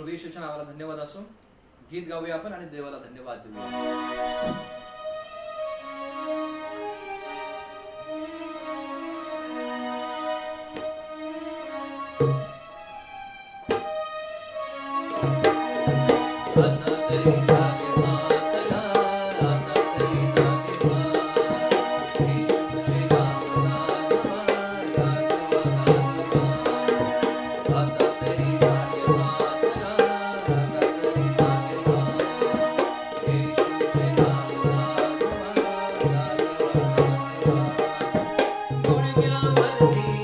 प्रभू येशूच्या नावाला धन्यवाद असो. गीत गाऊया आपण आणि देवाला धन्यवाद देऊया. गुडघ्यावरती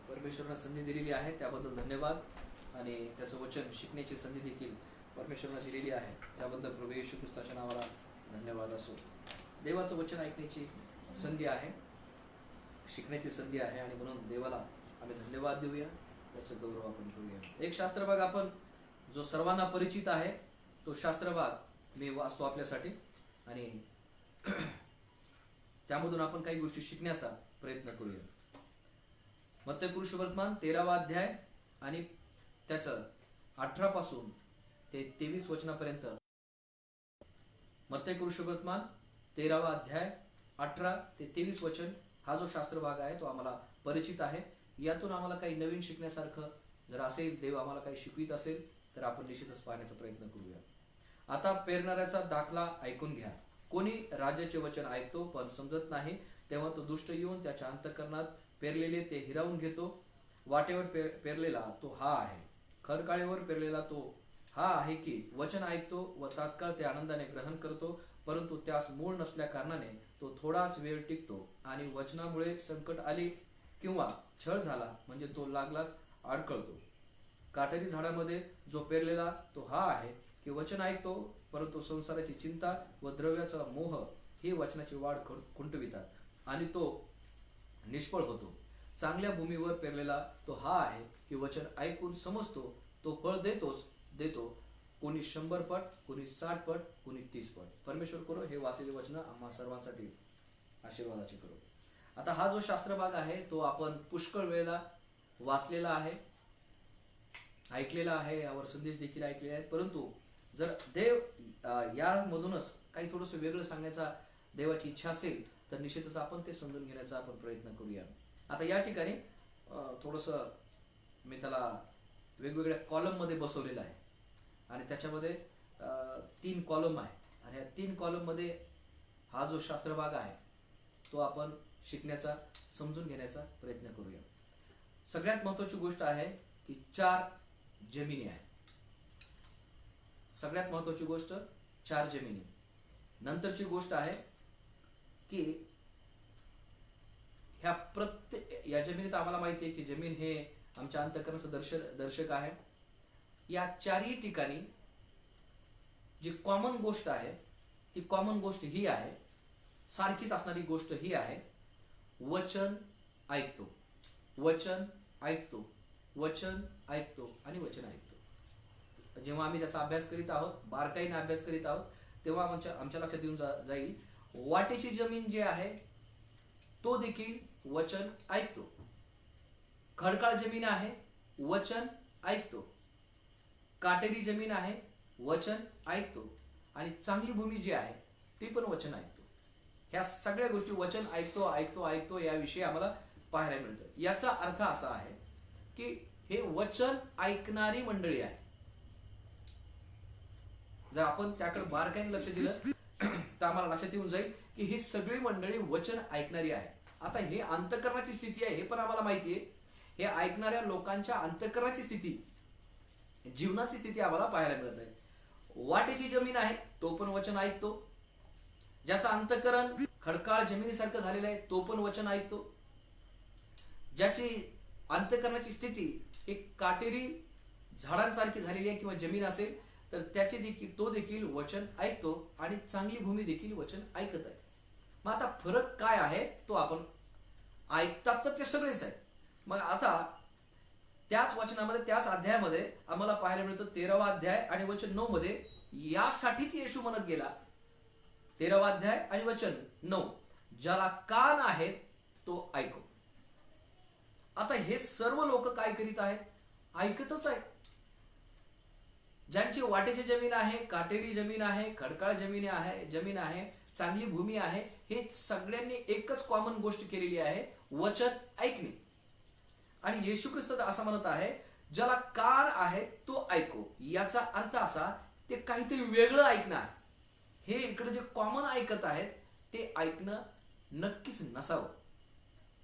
परमेश्वरानं संधी दिलेली आहे त्याबद्दल धन्यवाद. आणि त्याचं वचन शिकण्याची संधी देखील परमेश्वरानं दिलेली आहे त्याबद्दल प्रभू येशू ख्रिस्ताच्या नावाला धन्यवाद असो. देवाचं वचन ऐकण्याची संधी आहे, शिकण्याची संधी आहे आणि म्हणून देवाला आम्ही धन्यवाद देऊया, त्याचं गौरव आपण करूया. एक शास्त्रभाग आपण जो सर्वांना परिचित आहे तो शास्त्रभाग मी वाचतो आपल्यासाठी आणि त्यामधून आपण काही गोष्टी शिकण्याचा प्रयत्न करूया. मत्ती सुवर्तमान 13वा अध्याय आणि त्याचं 18 पासून ते 23 वचनापर्यंत. मत्ती सुवर्तमान 13वा अध्याय 18 ते 23 वचन हा जो शास्त्रभाग आहे तो आम्हाला परिचित आहे. यातून आम्हाला काही नवीन शिकण्यासारखं जर असेल, देव आम्हाला काही शिकवित असेल तर आपण निश्चितच पाहण्याचा प्रयत्न करूया. आता पेरणाऱ्याचा दाखला ऐकून घ्या. कोणी राजाचे वचन ऐकतो पण समजत नाही, तेव्हा तो दुष्ट येऊन त्याच्या अंतःकरणात पेरलेले ते हिरावून घेतो. वाटेवर पेरलेला तो हा आहे, खडकाळीवर पेरलेला तो हा आहे की वचन ऐकतो व तात्काळ ते आनंदाने ग्रहण करतो, परंतु त्यास मूळ नसल्या कारणाने तो थोडाच वेळ टिकतो आणि वचनामुळे संकट आले किंवा छळ झाला म्हणजे तो लागलाच अडकळतो. काटेरी झाडामध्ये जो पेरलेला तो हा आहे की वचन ऐकतो, परंतु संसाराची चिंता व द्रव्याचा मोह ही वचनाची वाढ खुंटवितात आणि तो निष्फळ होतो. चांगल्या भूमीवर पेरलेला तो हा आहे की वचन ऐकून समजतो, तो फळ देतो, कोणी 100 पट, कोणी 60 पट, कोणी 30 पट. परमेश्वर करो हे वाचलेले वचन आम्हा सर्वांसाठी आशीर्वादाचे करो. आता हा जो शास्त्रभाग आहे तो आपण पुष्कळ वेळेला वाचलेला आहे, ऐकलेला आहे, यावर संदेश देखील ऐकलेले आहेत. परंतु जर देव यामधूनच काही थोडंसं वेगळं सांगण्याचा देवाची इच्छा असेल तर निश्चितच आपण ते समजून घेण्याचा आपण प्रयत्न करूया. आता या ठिकाणी थोडंसं मी त्याला वेगवेगळ्या कॉलम मध्ये बसवलेलं आहे आणि त्याच्यामध्ये 3 कॉलम आहे आणि या 3 कॉलम मध्ये हा जो शास्त्रभाग आहे तो आपण शिकण्याचा, समजून घेण्याचा प्रयत्न करूया. सगळ्यात महत्वाची गोष्ट आहे की 4 जमिनी आहे. सगळ्यात महत्वाची गोष्ट 4 जमिनी. नंतरची गोष्ट आहे की ह्या प्रत्येक या जमिनीत आम्हाला माहिती आहे की जमीन हे आमच्या अंतःकरणाचं दर्शक आहे. या 4ही ठिकाणी जी कॉमन गोष्ट आहे ती कॉमन गोष्ट ही आहे, सारखीच असणारी गोष्ट ही आहे, वचन ऐकतो, वचन ऐकतो, वचन ऐकतो आणि वचन ऐकतो. जेव्हा आम्ही त्याचा अभ्यास करीत आहोत, बारकाईने अभ्यास करीत आहोत, तेव्हा आमच्या लक्षात येऊन जाईल वाटेची जमीन जी आहे तो देखील वचन ऐकतो. खडकाळ जमीन आहे, वचन ऐकतो. काटेरी जमीन आहे, वचन ऐकतो. आणि चांगली भूमी जी आहे ती पण वचन ऐकतो. ह्या सगळ्या गोष्टी वचन ऐकतो ऐकतो ऐकतो याविषयी आम्हाला पाहायला मिळतं. याचा अर्थ असा आहे की हे वचन ऐकणारी मंडळी आहे. जर आपण त्याकडे बारकाईने लक्ष दिलं तर आम्हाला लक्षात येऊन जाईल की ही सगळी मंडळी वचन ऐकणारी आहे. आता हे अंतःकरणाची स्थिती आहे हे पण आम्हाला माहिती आहे. हे ऐकणाऱ्या लोकांच्या अंतःकरणाची स्थिती, जीवनाची स्थिती आम्हाला पाहायला मिळत आहे. वाटेची जमीन आहे तो पण वचन ऐकतो. ज्याचं अंतःकरण खडकाळ जमिनीसारखं झालेलं आहे तो पण वचन ऐकतो. ज्याची अंतःकरणाची स्थिती एक काटेरी झाडांसारखी झालेली आहे किंवा जमीन असेल तर तो देखील वचन ऐकतो आणि चांगली भूमी देखील वचन ऐकत आहे. मग आता फरक काय आहे तो आपण ऐकतात तर ते सगळेच आहे. मग आता त्याच वचनामध्ये, त्याच अध्यायामध्ये आम्हाला पाहायला मिळतं 13वा अध्याय आणि वचन 9 मध्ये यासाठीच येशू म्हणत गेला. 13वा अध्याय आणि वचन 9, ज्याला कान आहेत तो ऐको. आता हे सर्व लोक काय करीत आहेत? ऐकतच आहेत. ज्यांची वाटेची जमीन आहे, काटेरी जमीन आहे, खडकाळ जमीन आहे, चांगली भूमी आहे, हे सगळ्यांनी एकच कॉमन गोष्ट केलेली आहे, वचन ऐकणे. आणि येशू ख्रिस्त असं म्हणत आहे, ज्याला कान आहे तो ऐको. याचा अर्थ असा ते काहीतरी वेगळं ऐकणं आहे. हे इकडे जे कॉमन ऐकत आहेत ते ऐकणं नक्कीच नसावं.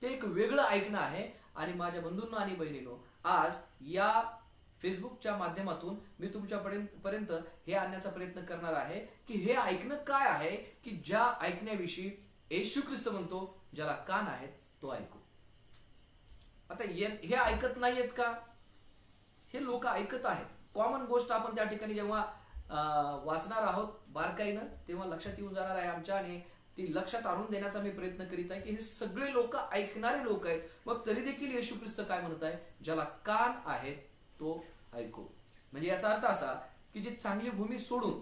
ते एक वेगळं ऐकणं आहे. आणि माझ्या बंधूंनो आणि बहिणींनो, आज या फेसबुकच्या माध्यमातून मी तुमच्यापर्यंत हे आणण्याचा प्रयत्न करणार आहे की हे ऐकणं काय आहे की ज्या ऐकण्याविषयी येशू ख्रिस्त म्हणतो ज्याला कान आहेत तो ऐकू. आता हे ऐकत नाहीयेत का? हे लोक ऐकत आहेत. कॉमन गोष्ट आपण त्या ठिकाणी जेव्हा वाचणार आहोत बारकाईनं, तेव्हा लक्षात येऊन जाणार आहे आमच्या, आणि ती लक्षात आणून देण्याचा मी प्रयत्न करीत आहे की हे सगळे लोक ऐकणारे लोक आहेत. मग तरी देखील येशू ख्रिस्त काय म्हणत आहे? ज्याला कान आहेत तो ऐको. म्हणजे याचा अर्थ असा की जी चांगली भूमी सोडून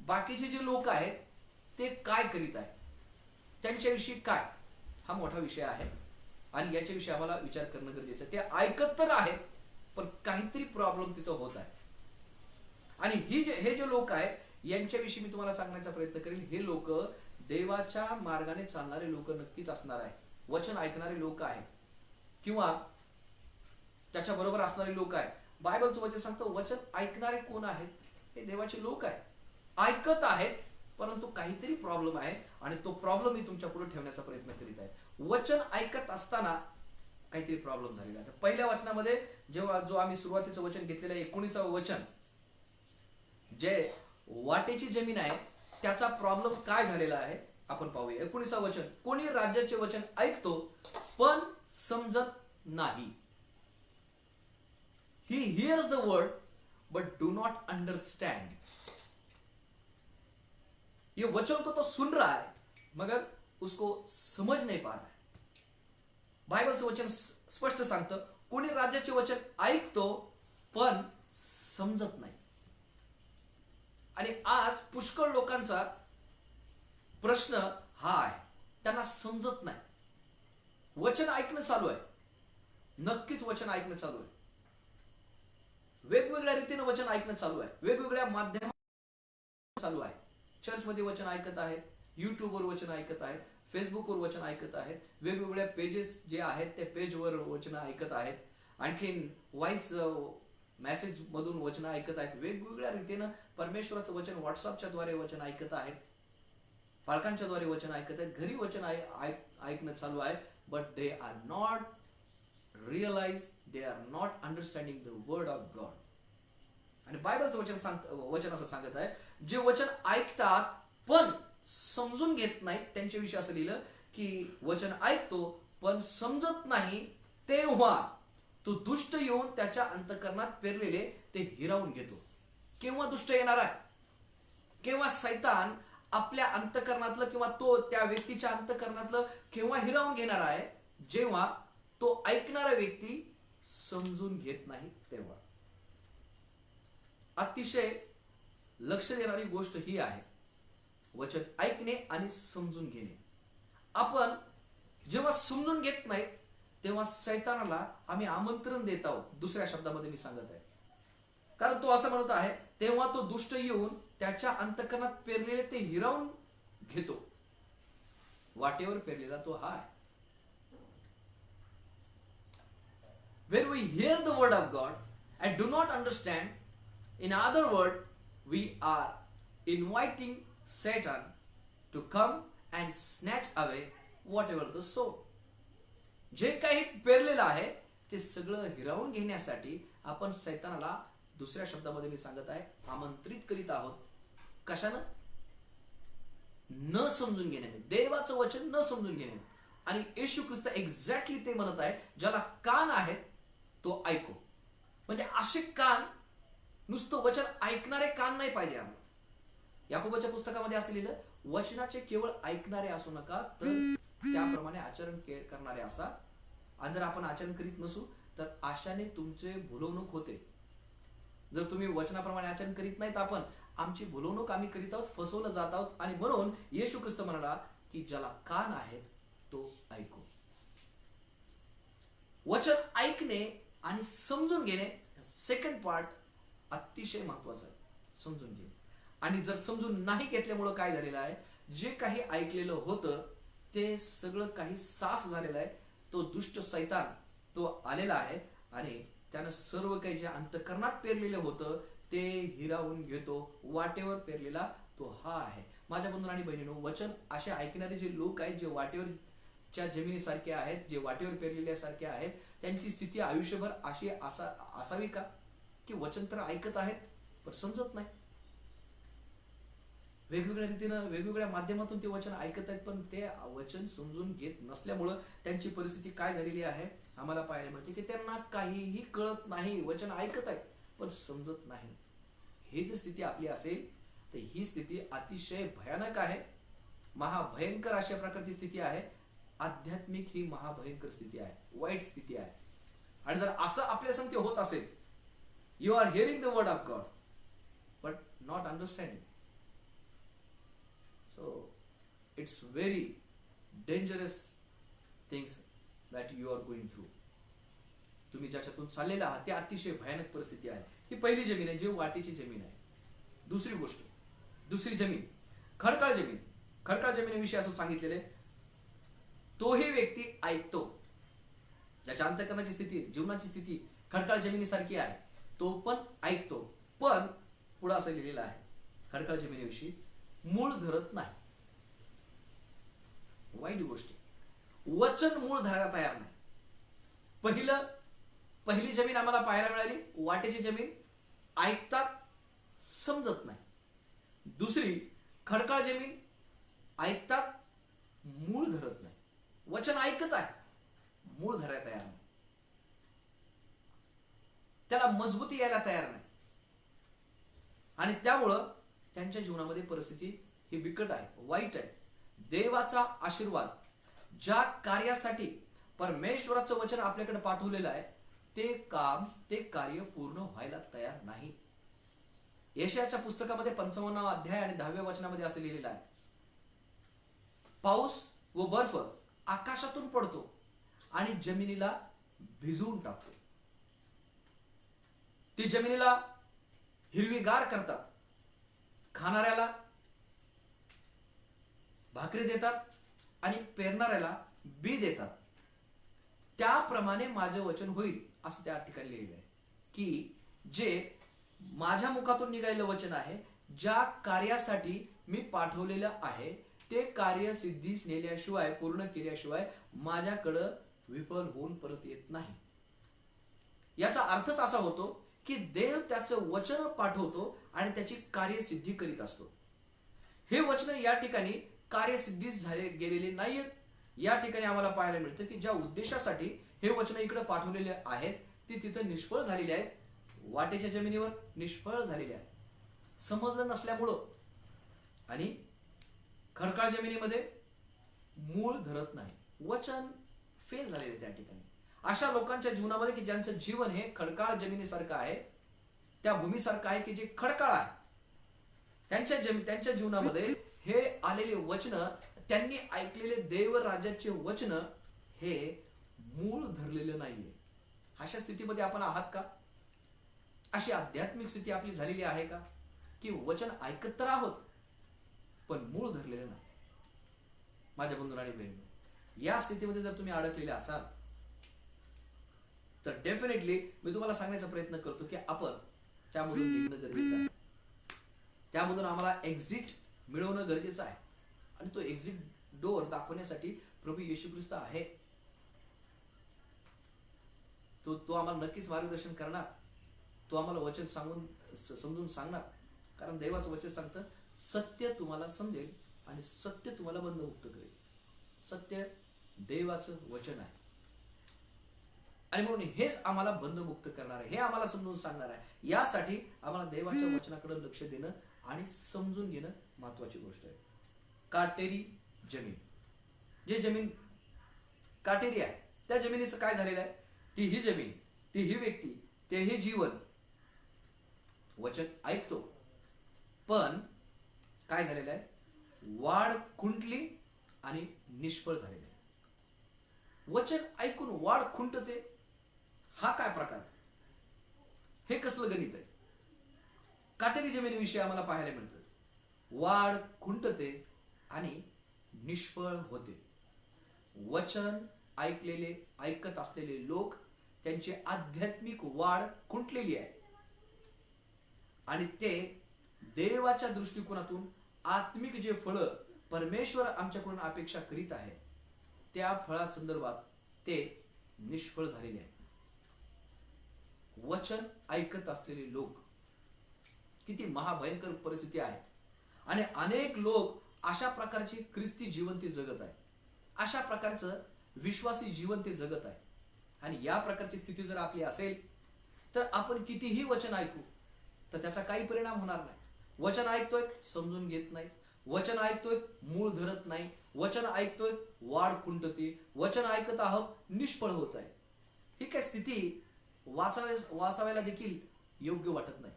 बाकीचे जे लोक आहेत ते काय करीत आहेत, त्यांच्याविषयी काय, हा मोठा विषय आहे आणि याच्याविषयी आम्हाला विचार करणं गरजेचं आहे. ते ऐकत तर आहेत पण काहीतरी प्रॉब्लेम तिथं होत आहे. आणि हे जे लोक आहेत यांच्याविषयी मी तुम्हाला सांगण्याचा प्रयत्न करेल. हे लोक देवाच्या मार्गाने चालणारे लोक नक्कीच असणार आहे. वचन ऐकणारे लोक आहेत किंवा त्याच्या बरोबर असणारे लोक आहेत. बायबलचं वचन सांगतं वचन ऐकणारे कोण आहेत? हे देवाचे लोक आहेत. ऐकत आहेत परंतु काहीतरी प्रॉब्लेम आहे आणि तो प्रॉब्लेम मी तुमच्या पुढे ठेवण्याचा प्रयत्न करीत आहे. वचन ऐकत असताना काहीतरी प्रॉब्लेम झालेला आहे. पहिल्या वचनामध्ये जेव्हा जो आम्ही सुरुवातीचं वचन घेतलेलं आहे 19वे वचन, जे वाटेची जमीन आहे त्याचा प्रॉब्लेम काय झालेला आहे आपण पाहूया. 19वे वचन, कोणी राज्याचे वचन ऐकतो पण समजत नाही. He hears the word but do not understand. ये वचन को तो सुन रहा है मगर उसको समझ नहीं पा रहा है. बायबलचं वचन स्पष्ट सांगतं कोणी राज्याचे वचन ऐकतो पण समजत नाही. आणि आज पुष्कळ लोकांचा प्रश्न हा आहे, त्यांना समजत नाही. वचन ऐकणं चालू आहे, नक्कीच वचन ऐकणं चालू आहे, वेगवेगळ्या रीतीने वचन ऐकणं चालू आहे, वेगवेगळ्या माध्यमात चालू आहे. चर्चमध्ये वचन ऐकत आहेत, युट्यूबवर वचन ऐकत आहेत, फेसबुकवर वचन ऐकत आहेत, वेगवेगळ्या पेजेस जे आहेत त्या पेजवर वचन ऐकत आहेत, आणखीन व्हॉइस मेसेज मधून वचन ऐकत आहेत. वेगवेगळ्या रीतीनं परमेश्वराचं वचन व्हॉट्सअपच्या द्वारे वचन ऐकत आहेत, पालकांच्या द्वारे वचन ऐकत आहेत, घरी वचन ऐकणं चालू आहे. But they are not realise, they are not understanding the word of God. आणि बायबलचं वचन असं सांगत आहे, जे वचन ऐकतात पण समजून घेत नाहीत त्यांच्याविषयी असं लिहिलं की वचन ऐकतो पण समजत नाही, तेव्हा तो दुष्ट येऊन त्याच्या अंतःकरणात पेरलेले ते हिरावून घेतो. केव्हा दुष्ट येणार आहे? केव्हा सैतान आपल्या अंतःकरणातलं किंवा तो त्या व्यक्तीच्या अंतःकरणातलं केव्हा हिरावून घेणार आहे? जेव्हा तो ऐकणारा व्यक्ती समजून घेत नाही तेव्हा. अतिशय लक्ष देणारी गोष्ट ही आहे, वचन ऐकणे आणि समजून घेणे. आपण जेव्हा समजून घेत नाही तेव्हा सैतानाला आम्ही आमंत्रण देत आहोत. दुसऱ्या शब्दामध्ये मी सांगत आहे, कारण तो असं म्हणत आहे तेव्हा तो दुष्ट येऊन त्याच्या अंतःकरणात पेरलेले ते हिरावून घेतो. वाटेवर पेरलेला तो हा आहे. When we hear the word of God and do not understand, in other words, we are inviting Satan to come and snatch away whatever the soul. जे काही पेरलेलं आहे ते सगळं हिरावून घेण्यासाठी आपण सैतानाला, दुसऱ्या शब्दामध्ये मी सांगत आहे, आमंत्रित करीत आहोत. कशानं? न समजून घेण्याने, देवाचं वचन न समजून घेण्याने. आणि येशू ख्रिस्त एक्झॅक्टली ते म्हणत आहे, ज्याला कान आहेत तो ऐको. म्हणजे असे कान, नुसतं वचन ऐकणारे कान नाही पाहिजे आम्हाला. याकोबाच्या पुस्तकामध्ये असं लिहिलं, वचनाचे केवळ ऐकणारे असू नका तर त्याप्रमाणे आचरण करणारे असा. आणि जर आपण आचरण करीत नसू तर आशाने तुमचे भुलवणूक होते. जर तुम्ही वचनाप्रमाणे आचरण करीत नाहीत, आपण आमची भुलवणूक आम्ही करीत आहोत, फसवलं जात आहोत. आणि म्हणून येशू ख्रिस्त म्हणाला की ज्याला कान आहेत तो ऐको. वचन ऐकणे आणि समजून घेणे, सेकंड पार्ट अतिशय महत्वाचा आहे, समजून घेणे. आणि जर समजून नाही घेतल्यामुळं काय झालेलं आहे, जे काही ऐकलेलं होतं ते सगळं काही साफ झालेलं आहे. तो दुष्ट सैतान तो आलेला आहे आणि त्यानं सर्व काही जे अंतःकरणात पेरलेलं होतं ते हिरावून घेतो. वाटेवर पेरलेला तो हा आहे. माझ्या बंधू आणि बहिणींनो, वचन असे ऐकणारे जे लोक आहेत, जे वाटेवरच्या जमिनीसारखे आहेत, जे वाटेवर पेरलेल्यासारखे आहेत, त्यांची स्थिती आयुष्यभर अशी असावी का की वचन तर ऐकत आहेत पण समजत नाही. वेगवेगळ्या रीतीनं, वेगवेगळ्या माध्यमातून ते वचन ऐकत आहेत पण ते वचन समजून घेत नसल्यामुळं त्यांची परिस्थिती काय झालेली आहे, आम्हाला पाहायला मिळते की त्यांना काहीही कळत नाही, वचन ऐकत आहे पण समजत नाही. ही जर स्थिती आपली असेल तर ही स्थिती अतिशय भयानक आहे, महाभयंकर अशा प्रकारची स्थिती आहे. आध्यात्मिक ही महाभयंकर स्थिती आहे, वाईट स्थिती आहे. आणि जर असं आपल्या संगती होत असेल, you are hearing the word of God but not understanding, so it's very dangerous things that you are going through. तुम्ही ज्याच्यातून चाललेला आहात ते अतिशय भयानक परिस्थिती आहे. ही पहिली जमीन आहे, जी वाटेची जमीन आहे. दुसरी गोष्ट, दुसरी जमीन खडकाळ जमीन. खडकाळ जमिनीविषयी असं सांगितलेलं आहे, तोही व्यक्ती ऐकतो, ज्याच्या अंतःकरणाची स्थिती, जीवनाची स्थिती खडकाळ जमिनीसारखी आहे, तो पण ऐकतो. पण पुढे असं लिहिलेलं आहे खडकाळ जमिनीविषयी, मूळ धरत नाही. वाईट गोष्ट, वचन मूळ धरायला तयार नाही. पहिली जमीन आम्हाला पाहायला मिळाली, वाटेची जमीन, ऐकतात समजत नाही. दुसरी खडकाळ जमीन, ऐकतात मूळ धरत नाही. वचन ऐकत आहे, मूळ धरायला तयार नाही, त्याला मजबूती यायला तयार नाही. आणि त्यामुळं त्यांच्या जीवनामध्ये परिस्थिती ही बिकट आहे, वाईट आहे. देवाचा आशीर्वाद, ज्या कार्यासाठी परमेश्वराचं वचन आपल्याकडे पाठवलेलं आहे, ते कार्य पूर्ण व्हायला तयार नाही. यशायाच्या पुस्तकामध्ये 55 अध्याय आणि 10व्या वचनामध्ये असं लिहिलेलं आहे, पाऊस व बर्फ आकाशातून पडतो आणि जमिनीला भिजवून टाकतो. ती जमिनीला हिरवीगार करतात, खाणाऱ्याला भाकरी देतात आणि पेरणाऱ्याला बी देतात. त्याप्रमाणे माझे वचन होईल असं त्या ठिकाणी लिहिलेलं आहे की जे माझ्या मुखातून निघालेलं वचन आहे, ज्या कार्यासाठी मी पाठवलेलं आहे, ते कार्य सिद्धीस नेल्याशिवाय, पूर्ण केल्याशिवाय माझ्याकडं विफल होऊन परत येत नाही. याचा अर्थच असा होतो की देव त्याचं वचन पाठवतो आणि त्याची कार्यसिद्धी करीत असतो. हे वचन या ठिकाणी कार्यसिद्धीस झाले गेलेले नाहीयेत. या ठिकाणी आम्हाला पाहायला मिळतं की ज्या उद्देशासाठी हे वचन इकडे पाठवलेले आहेत ती तिथं निष्फळ झालेली आहेत, वाटेच्या जमिनीवर निष्फळ झालेले आहेत, समजलं नसल्यामुळं. आणि खडकाळ जमिनीमध्ये मूळ धरत नाही, वचन फेल झालेले त्या ठिकाणी. अशा लोकांच्या जीवनामध्ये की ज्यांचं जीवन हे खडकाळ जमिनीसारखं आहे, त्या भूमीसारखं आहे की जे खडकाळ आहे, त्यांच्या जीवनामध्ये हे आलेले वचन, त्यांनी ऐकलेले देव राज्याचे वचन हे मूळ धरलेलं नाहीये. अशा स्थितीमध्ये आपण आहात का? अशी आध्यात्मिक स्थिती आपली झालेली आहे का की वचन ऐकत तर आहोत पण मूळ धरलेलं नाही? माझ्या बंधूंनो आणि बहिणींनो, या स्थितीमध्ये जर तुम्ही अडकलेले असाल तर डेफिनेटली मी तुम्हाला सांगण्याचा प्रयत्न करतो की आपण त्यामधून निघणं गरजेचं आहे. त्यामधून आम्हाला एक्झिट मिळवणं गरजेचं आहे. आणि तो एक्झिट डोअर दाखवण्यासाठी प्रभू येशू ख्रिस्त आहे. तो आम्हाला नक्कीच मार्गदर्शन करणार, तो आम्हाला वचन समजून सांगणार. कारण देवाचं वचन सांगतं, सत्य तुम्हाला समजेल आणि सत्य तुम्हाला बंधमुक्त करेल. सत्य देवाचं वचन आहे आणि म्हणून हेच आम्हाला बंधमुक्त करणार आहे, हे आम्हाला समजून सांगणार आहे. यासाठी आम्हाला देवाच्या वचनाकडे लक्ष देणं आणि समजून घेणं महत्वाची गोष्ट आहे. काटेरी जमीन, जे जमीन काटेरी आहे त्या जमिनीचं काय झालेलं आहे? ती ही जमीन, ती ही व्यक्ती, ते हे जीवन वचन ऐकतो पण काय झालेलं आहे? वाढ खुंटली आणि निष्फळ झालेली आहे. वचन ऐकून वाढ खुंटते, हा काय प्रकार? हे कसलं गणित आहे? काटेरी जमिनीविषयी आम्हाला पाहायला मिळतं, वाढ खुंटते आणि निष्फळ होते. वचन ऐकत असलेले लोक, त्यांची आध्यात्मिक वाढ खुंटलेली आहे आणि ते देवाच्या दृष्टिकोनातून आत्मिक जे फळं परमेश्वर आमच्याकडून अपेक्षा करीत आहे त्या फळासंदर्भात ते निष्फळ झालेले आहेत. वचन ऐकत असलेले लोक, किती महाभयंकर परिस्थिती आहे. आणि अनेक लोक अशा प्रकारचे ख्रिस्ती जीवन ते जगत आहे, अशा प्रकारचं विश्वासी जीवन ते जगत आहे. आणि या प्रकारची स्थिती जर आपली असेल तर आपण कितीही वचन ऐकू तर त्याचा काही परिणाम होणार नाही. वचन ऐकतोय समजून घेत नाही, वचन ऐकतोय मूळ धरत नाही, वचन ऐकतोय वाढ खुंटते, वचन ऐकत आहोत निष्फळ होत आहे. ही काय स्थिती वाचावायला देखील योग्य वाटत नाही,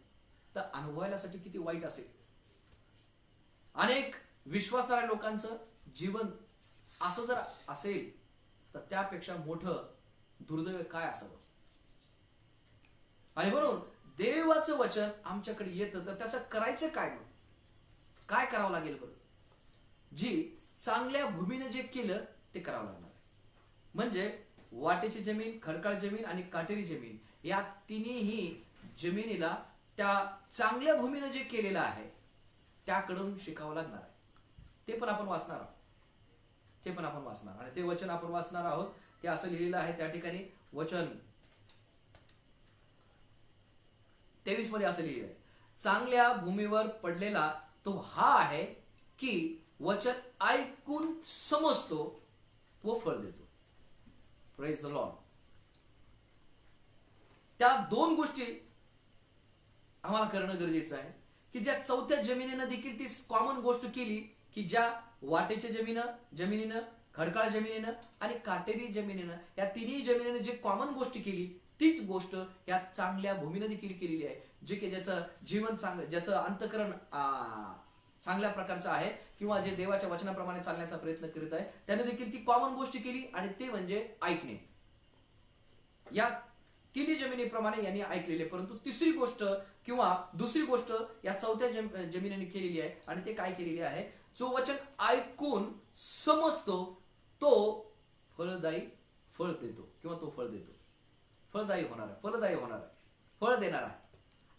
तर अनुभवायलासाठी किती वाईट असेल. अनेक विश्वासणाऱ्या लोकांचं जीवन असं जर असेल तर त्यापेक्षा मोठं दुर्दैव काय असावं. आणि म्हणून देवाचं वचन आमच्याकडे येतं तर त्याचं करायचं काय, मग काय करावं लागेल बरं. जी चांगल्या भूमीने जे केलं ते करावं लागणार आहे. म्हणजे वाटेची जमीन, खडकाळ जमीन आणि काटेरी जमीन या तिन्ही जमिनीला त्या चांगल्या भूमीने जे केलेलं आहे त्याकडून शिकावं लागणार आहे. ते पण आपण वाचणार आहोत, ते पण आपण वाचणार. आणि ते वचन आपण वाचणार आहोत ते असं लिहिलेलं आहे त्या ठिकाणी वचन 23 मध्ये असं लिहिलेलं आहे, चांगल्या भूमीवर पडलेला तो हा आहे की वचन ऐकून समजतो व फळ देतो. Praise the Lord. त्या दोन गोष्टी आम्हाला करणं गरजेचं आहे की ज्या चौथ्या जमिनीनं देखील ती कॉमन गोष्ट केली की ज्या वाटेच्या जमिनीनं, खडकाळ जमिनीनं आणि काटेरी जमिनीनं या तिन्ही जमिनीनं जे कॉमन गोष्टी केली तीच गोष्ट या चांगल्या भूमीनं देखील केलेली आहे. जे की ज्याचं जीवन चांगलं, ज्याचं अंतःकरण चांगल्या प्रकारचं आहे किंवा जे देवाच्या वचनाप्रमाणे चालण्याचा प्रयत्न करीत आहे त्याने देखील ती कॉमन गोष्ट केली आणि ते म्हणजे ऐकणे. या तिन्ही जमिनीप्रमाणे यांनी ऐकलेले, परंतु तिसरी गोष्ट किंवा दुसरी गोष्ट या चौथ्या जमिनीने केलेली आहे आणि ते काय केलेली आहे, जो वचन ऐकून समजतो तो फळदायी फळ देतो किंवा तो फळ देतो. फळदायी होणार आहे, फळदायी होणार आहे, फळ देणार आहे.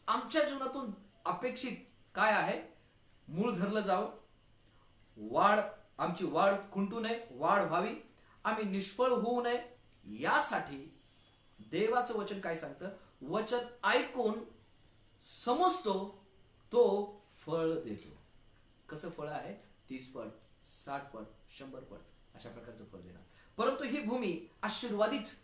आमच्या जीवनातून अपेक्षित काय आहे, मूळ धरलं जावं, आमची वाढ खुंटू नये, वाढ व्हावी, आम्ही निष्फळ होऊ नये, यासाठी देवाचं वचन काय सांगतं, वचन ऐकून समजतो तो फळ देतो. कसं फळ आहे, 30 पट, 60 पट, 100 पट अशा प्रकारचं फळ देणार. परंतु ही भूमी आशीर्वादित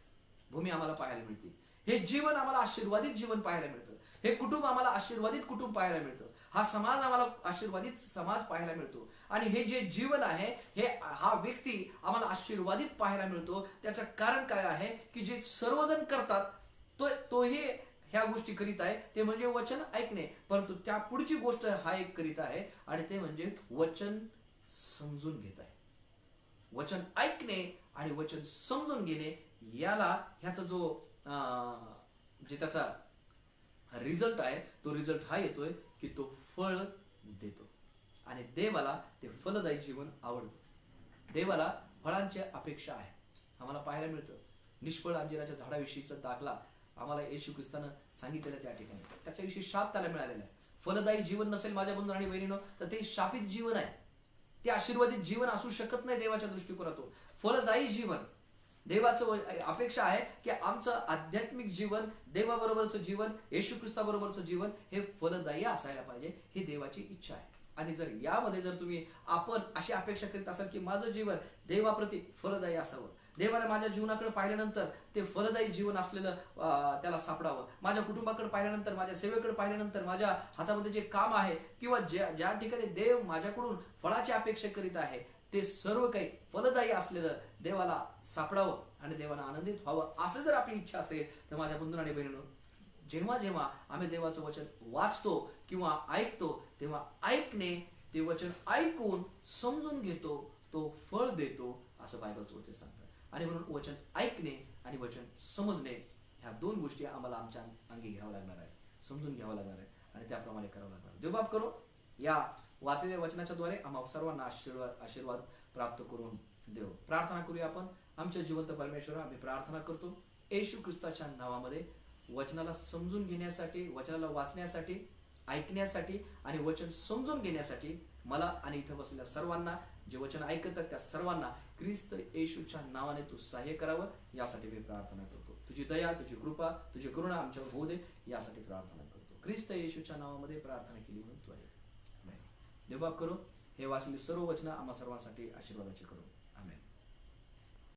भूमी आम्हाला पाहायला मिळते, हे जीवन आम्हाला आशीर्वादित जीवन पाहायला मिळतं, हे कुटुंब आम्हाला आशीर्वादित कुटुंब पाहायला मिळतं, हा समाज आम्हाला आशीर्वादित समाज पाहायला मिळतो. आणि हे जे जीवन आहे, हा व्यक्ती आम्हाला आशीर्वादित पाहायला मिळतो. त्याचं कारण काय आहे की जे सर्वजण करतात तोही ह्या गोष्टी करीत आहे, ते म्हणजे वचन ऐकणे. परंतु त्या पुढची गोष्ट हा एक करीत आहे आणि ते म्हणजे वचन समजून घेत आहे. वचन ऐकणे आणि वचन समजून घेणे, याला ह्याचा जो जे त्याचा रिझल्ट आहे तो रिझल्ट हा येतोय की तो फळ देतो. आणि देवाला ते फलदायी जीवन आवडतं. देवाला फळांची अपेक्षा आहे. आम्हाला पाहायला मिळतं निष्फळ अंजिराच्या झाडाविषयीचा दाखला आम्हाला येशू ख्रिस्तानं सांगितलेलं त्या ठिकाणी, त्याच्याविषयी शाप त्याला मिळालेला आहे. फलदायी जीवन नसेल माझ्या बंधू आणि बहिणीनो तर ते शापित जीवन आहे, ते आशीर्वादित जीवन असू शकत नाही देवाच्या दृष्टिकोनातून. फलदायी जीवन देवाचं अपेक्षा आहे की आमचं आध्यात्मिक जीवन, देवाबरोबरचं जीवन, येशू ख्रिस्ताबरोबरचं जीवन हे फलदायी असायला पाहिजे, ही देवाची इच्छा आहे. आणि जर यामध्ये जर तुम्ही आपण अशी अपेक्षा करीत असाल की माझं जीवन देवाप्रती फलदायी असावं, देवाला माझ्या जीवनाकडे पाहिल्यानंतर ते फलदायी जीवन असलेलं त्याला सापडावं, माझ्या कुटुंबाकडे पाहिल्यानंतर, माझ्या सेवेकडे पाहिल्यानंतर, माझ्या हातामध्ये जे काम आहे किंवा ज्या ठिकाणी देव माझ्याकडून फळाची अपेक्षा करीत आहे ते सर्व काही फलदायी असलेलं देवाला सापडावं आणि देवाला आनंदित व्हावं, असं जर आपली इच्छा असेल तर माझ्या बंधू आणि बहिणींनो, जेव्हा जेव्हा आम्ही देवाचं वचन वाचतो किंवा ऐकतो तेव्हा ऐकणे, ते वचन ऐकून समजून घेतो तो फळ देतो, असं बायबलचं वचन सांगतं. आणि म्हणून वचन ऐकणे आणि वचन समजणे ह्या दोन गोष्टी आम्हाला आमच्या अंगी घ्यावं लागणार आहे, समजून घ्यावं लागणार आहे आणि त्याप्रमाणे करावं लागणार आहे. देवबाप करो या वाचलेल्या वचनाच्या द्वारे आम्हा सर्वांना आशीर्वाद प्राप्त करून देव. प्रार्थना करूया आपण. आमच्या जिवंत परमेश्वर, आम्ही प्रार्थना करतो येशू ख्रिस्ताच्या नावामध्ये वचनाला समजून घेण्यासाठी, वचनाला वाचण्यासाठी, ऐकण्यासाठी आणि वचन समजून घेण्यासाठी मला आणि इथं बसलेल्या सर्वांना, जे वचन ऐकतात त्या सर्वांना ख्रिस्त येशूच्या नावाने तू सहाय्य करावं, यासाठी मी प्रार्थना करतो. तुझी दया, तुझी कृपा, तुझी करुणा आमच्यावर होऊ दे, यासाठी प्रार्थना करतो. ख्रिस्त येशूच्या नावामध्ये प्रार्थना केली म्हणून तू आहे. देवबाप करो हे वाचलेली सर्व वचनं आम्हा सर्वांसाठी आशीर्वादाची करू.